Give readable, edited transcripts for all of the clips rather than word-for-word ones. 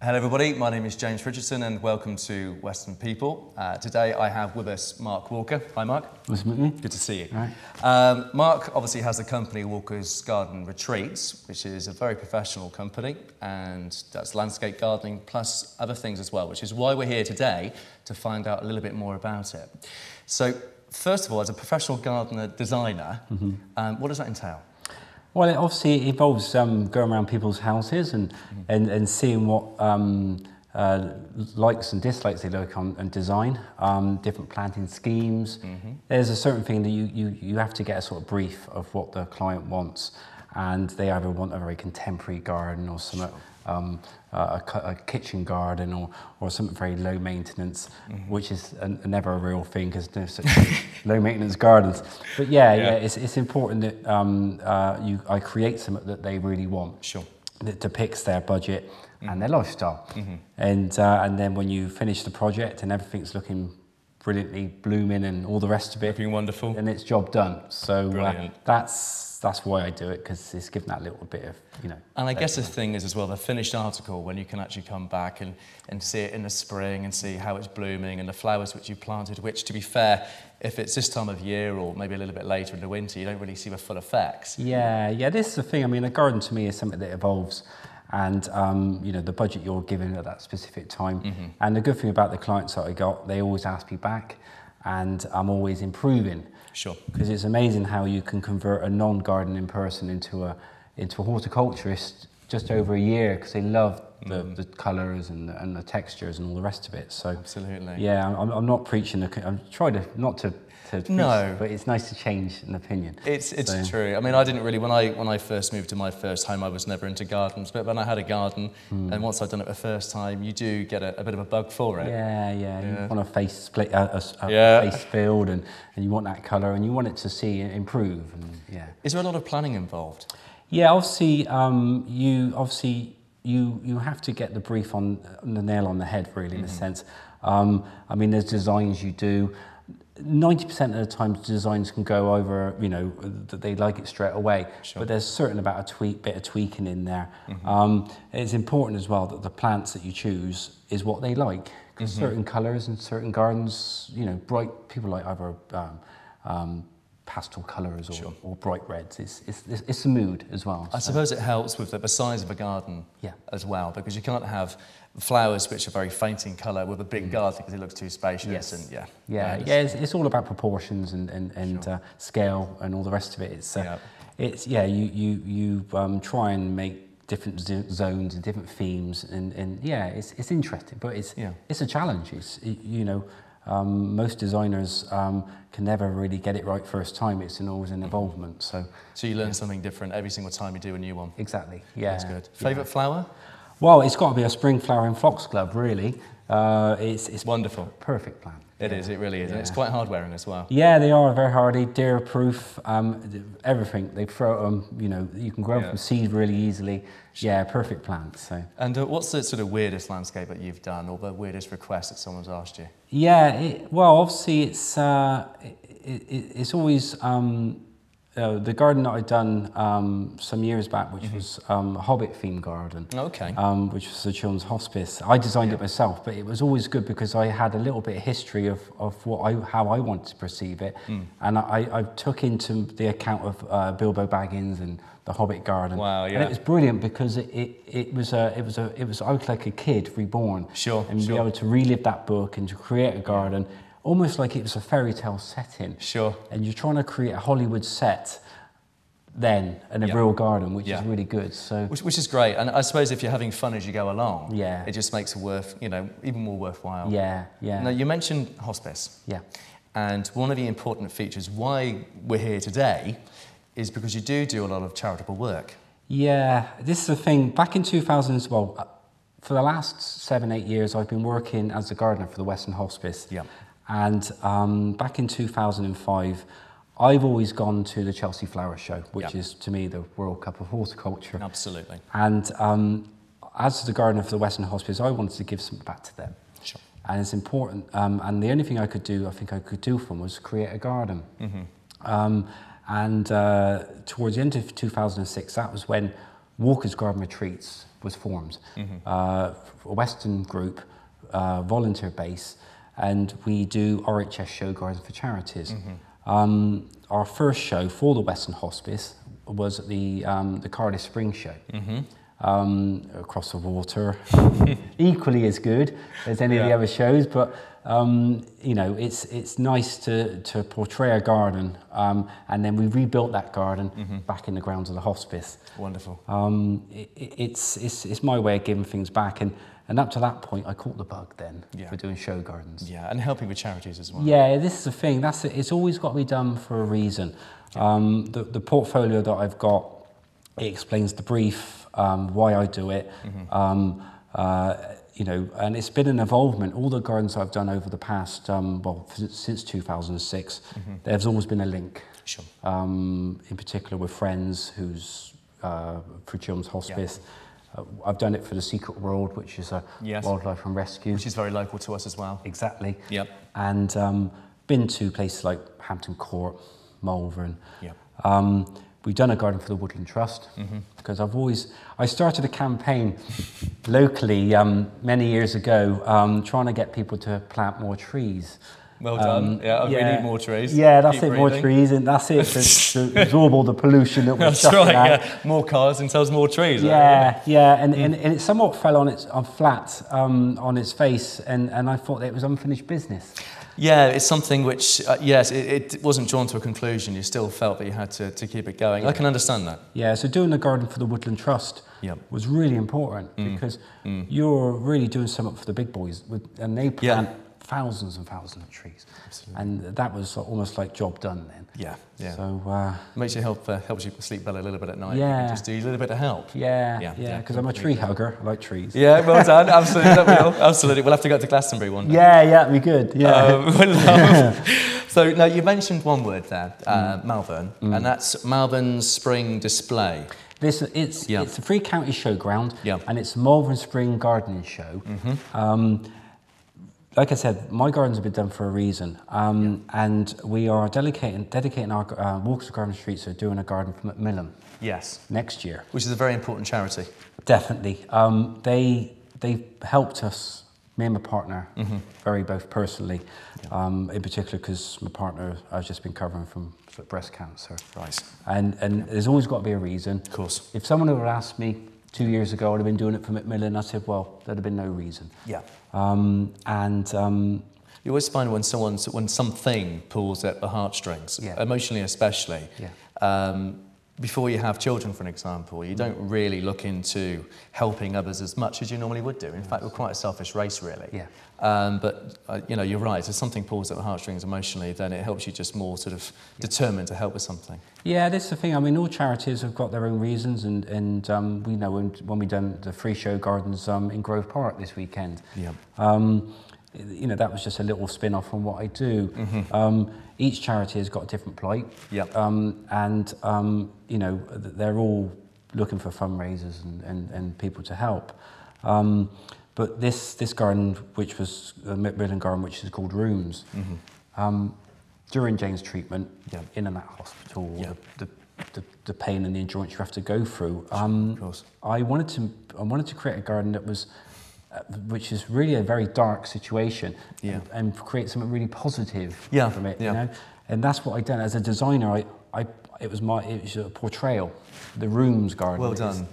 Hello everybody, my name is James Richardson and welcome to Weston People. Today I have with us Mark Walker. Hi Mark. Nice to meet you. Good to see you. Right. Mark obviously has the company Walker's Garden Retreats, which is a very professional company and does landscape gardening plus other things as well, which is why we're here today to find out a little bit more about it. So first of all, as a professional gardener designer, what does that entail? Well, it obviously involves going around people's houses and seeing what likes and dislikes they like on and design, different planting schemes. There's a certain thing that you have to get a sort of brief of what the client wants, and they either want a very contemporary garden or some a kitchen garden or something very low maintenance, which is never a real thing because there's such low maintenance gardens. But yeah, it's important that I create something that they really want. Sure. That depicts their budget and their lifestyle. And then when you finish the project and everything's looking brilliantly blooming and all the rest of it, looking wonderful, and it's job done. So that's why I do it, because it's given that little bit of, you know. And I guess the thing is as well, the finished article, when you can actually come back and see it in the spring and see how it's blooming and the flowers which you planted, which, to be fair, if it's this time of year or maybe a little bit later in the winter, you don't really see the full effects. Yeah, this is the thing. I mean, a garden to me is something that evolves, and you know, the budget you're given at that specific time. And the good thing about the clients that I got, they always ask me back, and I'm always improving. Sure. Because it's amazing how you can convert a non-gardening person into a horticulturist just over a year, because they love the colours and the textures and all the rest of it. So absolutely. Yeah, I'm not preaching. I'm trying not to preach, no, but it's nice to change an opinion. It's true. I mean, I didn't really, when I first moved to my first home, I was never into gardens, but when I had a garden, and once I'd done it the first time, you do get a bit of a bug for it. Yeah. You want a face split, face filled, and you want that colour, and you want it to see it improve. And Is there a lot of planning involved? Yeah, obviously, you have to get the brief on the nail on the head, really, in a sense. I mean, there's designs you do. 90% of the time, designs can go over, you know, that they like it straight away. Sure. But there's certain about bit of tweaking in there. It's important as well that the plants that you choose is what they like. Because certain colours and certain gardens, you know, people like either pastel colours or bright reds. It's the mood as well. I suppose it helps with the size of a garden as well, because you can't have flowers which are very faint in colour with a big garden because it looks too spacious. And it's all about proportions and scale and all the rest of it. You try and make different zones and different themes, and it's interesting, but it's a challenge. Most designers can never really get it right first time. It's always an involvement. So you learn something different every single time you do a new one. Exactly. Yeah. That's good. Favourite flower? Well, it's got to be a spring flowering foxglove, really. It's wonderful. Perfect plant. It is. It really is. And it's quite hard wearing as well. Yeah, they are very hardy, deer proof. Everything they throw them. You know, you can grow from seed really easily. Yeah, perfect plant. So. And what's the sort of weirdest landscape that you've done, or the weirdest request that someone's asked you? Yeah, well, obviously it's always the garden that I'd done some years back, which was a Hobbit-themed garden. Okay. Which was a children's hospice. I designed it myself, but it was always good because I had a little bit of history of how I wanted to perceive it, and I took into the account of Bilbo Baggins and the Hobbit garden. Wow, yeah. And it was brilliant because I was like a kid reborn. Sure. And be able to relive that book and to create a garden. Almost like it was a fairy tale setting. Sure. And you're trying to create a Hollywood set then in a real garden, which is really good. So which is great. And I suppose if you're having fun as you go along, it just makes it even more worthwhile. Yeah. Now you mentioned hospice. Yeah. And one of the important features why we're here today is because you do a lot of charitable work. Yeah, this is the thing. Back in 2000 as well, for the last 7-8 years, I've been working as a gardener for the Weston Hospice. Yeah. And back in 2005, I've always gone to the Chelsea Flower Show, which is, to me, the World Cup of Horticulture. Absolutely. And as the gardener for the Weston Hospice, I wanted to give something back to them. Sure. and it's important. And the only thing I think I could do for them was create a garden. And towards the end of 2006, that was when Walker's Garden Retreats was formed. A Western group, volunteer base, and we do RHS show gardens for charities. Our first show for the Western Hospice was at the Cardiff Spring Show. Across the water, equally as good as any of the other shows, but you know, it's nice to portray a garden, and then we rebuilt that garden back in the grounds of the hospice. Wonderful. It's my way of giving things back, and up to that point, I caught the bug then for doing show gardens. Yeah, and helping with charities as well. Yeah, this is the thing. It's always got to be done for a reason. The portfolio that I've got, it explains the brief, why I do it. You know, and it's been an involvement. All the gardens I've done over the past, since 2006, there's always been a link. Sure. In particular with friends who's for Children's Hospice. I've done it for the Secret World, which is a wildlife and rescue. Which is very local to us as well. Exactly. Yep. And been to places like Hampton Court, Malvern. Yep. We've done a garden for the Woodland Trust because I started a campaign locally many years ago trying to get people to plant more trees. Well done. We need more trees. Yeah, that's it, more trees, and that's it to absorb all the pollution that was shutting out. Yeah. More cars and sells more trees. And it somewhat fell on flat on its face, and I thought that it was unfinished business. Yeah, it's something which, yes, it wasn't drawn to a conclusion. You still felt that you had to keep it going. I can understand that. Yeah, so doing a garden for the Woodland Trust was really important because you're really doing something for the big boys, and they plant thousands and thousands of trees. Absolutely. And that was almost like job done then. Yeah, yeah. So makes you helps you sleep better a little bit at night. Yeah. Just do a little bit of help. Yeah, because I'm a tree hugger. I like trees. Yeah, well done. Absolutely, absolutely. We'll have to go to Glastonbury one day. Yeah, it'd be good. Yeah. So now you mentioned one word there, Malvern, and that's Malvern's Spring Display. It's a free county showground, and it's Malvern Spring Gardening Show. Like I said, my gardens have been done for a reason, and we are dedicating our Walks of Garden Streets to doing a garden for Macmillan. Yes. Next year. Which is a very important charity. Definitely. They've helped us, me and my partner, both personally, in particular because my partner has just been recovering from breast cancer. Right. And there's always got to be a reason. Of course. If someone had asked me 2 years ago, I'd have been doing it for Macmillan. I said, well, there'd have been no reason. Yeah. You always find when something pulls at the heartstrings, emotionally especially. Before you have children, for an example, you don't really look into helping others as much as you normally would do. In fact, we're quite a selfish race, really. Yeah. But you know, you're right. If something pulls at the heartstrings emotionally, then it helps you just more sort of determined to help with something. Yeah, that's the thing. I mean, all charities have got their own reasons, and we know when we done the free show gardens in Grove Park this weekend. Yeah. You know, that was just a little spin-off from what I do. Each charity has got a different plight. Yeah. You know, they're all looking for fundraisers and people to help. But this garden, which was a Macmillan garden, which is called Rooms, during Jane's treatment in and out hospital, the pain and the endurance you have to go through, of course. I wanted to create a garden that was, which is really a very dark situation, and create something really positive from it. You know? And that's what I done as a designer. It was a portrayal. The Rooms garden. Well done.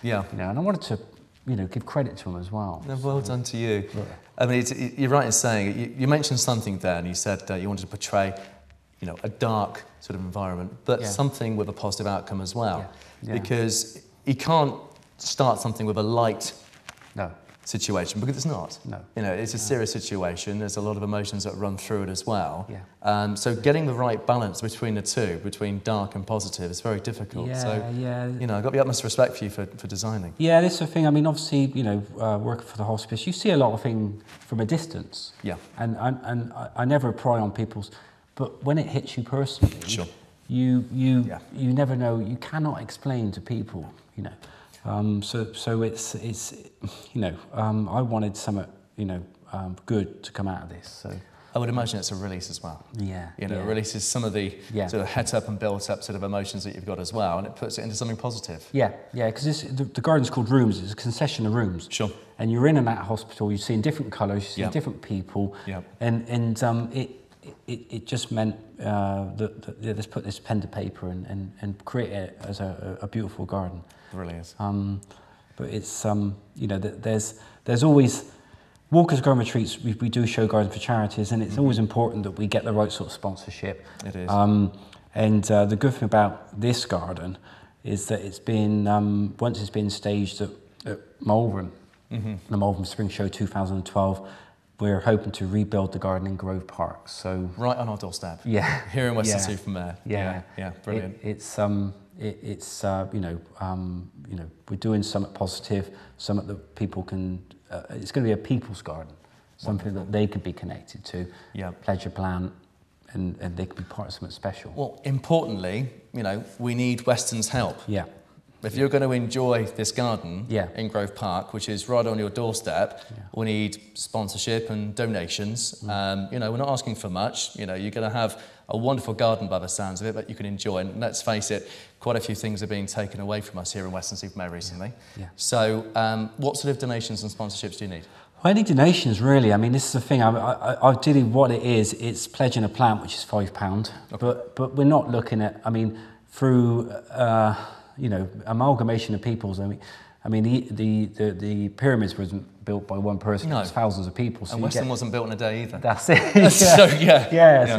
You know, and I wanted to, you know, give credit to them as well. No, well done to you. Yeah. I mean, you're right in saying you mentioned something there, and you said you wanted to portray, you know, a dark sort of environment, but something with a positive outcome as well, because you can't start something with a light situation, because it's not. No. You know, it's a serious situation. There's a lot of emotions that run through it as well. Yeah. So getting the right balance between the two, between dark and positive, is very difficult. You know, I've got the utmost respect for you for designing. Yeah, this is the thing. I mean, obviously, you know, working for the hospice, you see a lot of things from a distance. Yeah. And I never pry on people's, but when it hits you personally, you never know. You cannot explain to people, you know. So it's you know, I wanted something, you know, good to come out of this. So I would imagine it's a release as well. Yeah. You know, it releases some of the sort of het up and built up sort of emotions that you've got as well, and it puts it into something positive. Yeah, because the garden's called Rooms. It's a concession of rooms. Sure. And you're in and out of hospital. You're seeing different colours. You're seeing different people. Yeah. And it just meant let's put this pen to paper and create it as a beautiful garden. It really is. But it's you know, there's always Walker's Garden Retreats. We do show gardens for charities, and it's always important that we get the right sort of sponsorship. It is. And the good thing about this garden is that it's been once it's been staged at Malvern, the Malvern Spring Show 2012. We're hoping to rebuild the garden in Grove Park. So right on our doorstep. Yeah. Here in Weston People from there. Yeah. Yeah. Brilliant. It's you know, we're doing something positive, something that people can. It's going to be a people's garden, something that they could be connected to. Yeah. Pledge a plant, and they could be part of something special. Well, importantly, you know, we need Weston's help. Yeah. If you're going to enjoy this garden in Grove Park, which is right on your doorstep, we need sponsorship and donations. You know, we're not asking for much. You know, you're going to have a wonderful garden by the sounds of it that you can enjoy. And let's face it, quite a few things are being taken away from us here in Weston People recently. Yeah. So what sort of donations and sponsorships do you need? Well, any donations, really. I mean, this is the thing. I'll tell you what it is. It's pledging a plant, which is £5. Okay. But we're not looking at, I mean, through... you know, amalgamation of peoples. I mean, the pyramids wasn't built by one person. No. It was thousands of people. So and Weston wasn't built in a day either. That's it. So So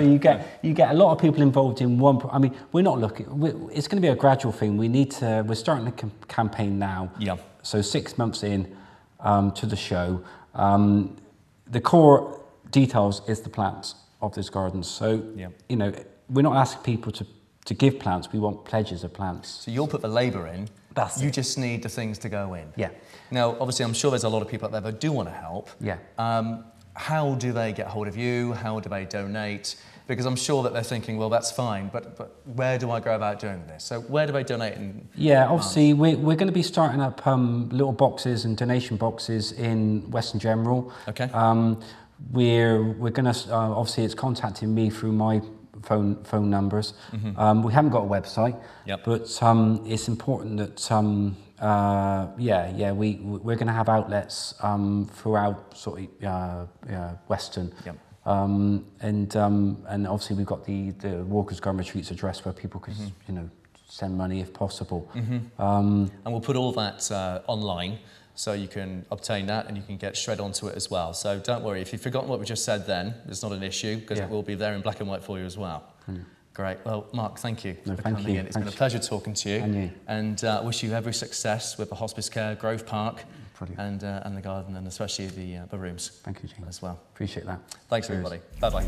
you get a lot of people involved in one. I mean, we're not looking. It's going to be a gradual thing. We're starting a campaign now. Yeah. So 6 months in to the show, the core details is the plants of this garden. So you know, we're not asking people to give plants, we want pledges of plants. So you'll put the labour in, you just need the things to go in. Yeah. Now, obviously, I'm sure there's a lot of people out there that do want to help. Yeah. How do they get hold of you? How do they donate? Because I'm sure that they're thinking, well, that's fine, but where do I go about doing this? So where do they donate? Obviously, we're going to be starting up little boxes and donation boxes in Weston General. Okay. We're going to, obviously, it's contacting me through my phone numbers. We haven't got a website, but it's important that we're going to have outlets throughout sort of Weston. And obviously we've got the Walker's Garden Retreats address where people can you know, send money if possible. And we'll put all that online, so you can obtain that and you can get straight onto it as well. So don't worry, if you've forgotten what we just said then, it's not an issue, because it will be there in black and white for you as well. Great. Well, Mark, thank you for coming in. It's been a pleasure talking to you. And wish you every success with the hospice care, Grove Park, and the garden, and especially the rooms. Thank you, Gene. As well. Appreciate that. Thanks, everybody. Bye-bye.